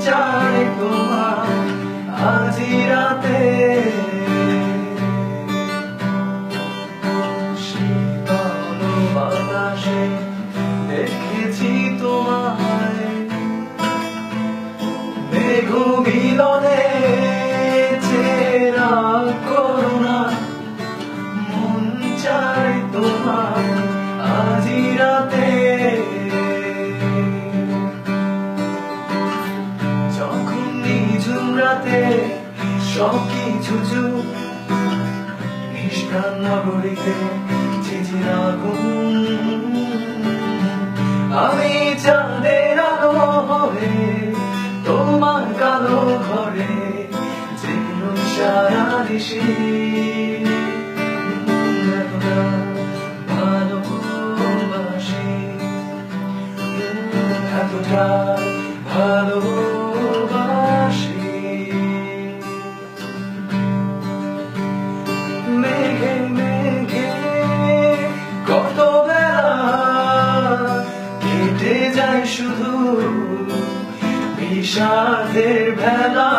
চাই তোমার আজি রাতে। শীতল বাতাসে দেখেছি তোমায়, মেঘ মিলনে চেরা করুণা, মন চাই তোমার আজি রাতে। যখন নিঝুম রাতে সবকিছু চুপ, নিষ্প্রাণ নগরীতে ঝিঝির আগুন, আমি চাঁদের আলো হয়ে তোমার কালো ঘরে যেন সারা দিশি। এতটা ভালোবাসি, এতটা ভালোবাসি। মেঘে মেঘে কত বেলা কেটে যায় শুধু বিষাদের ভেলা।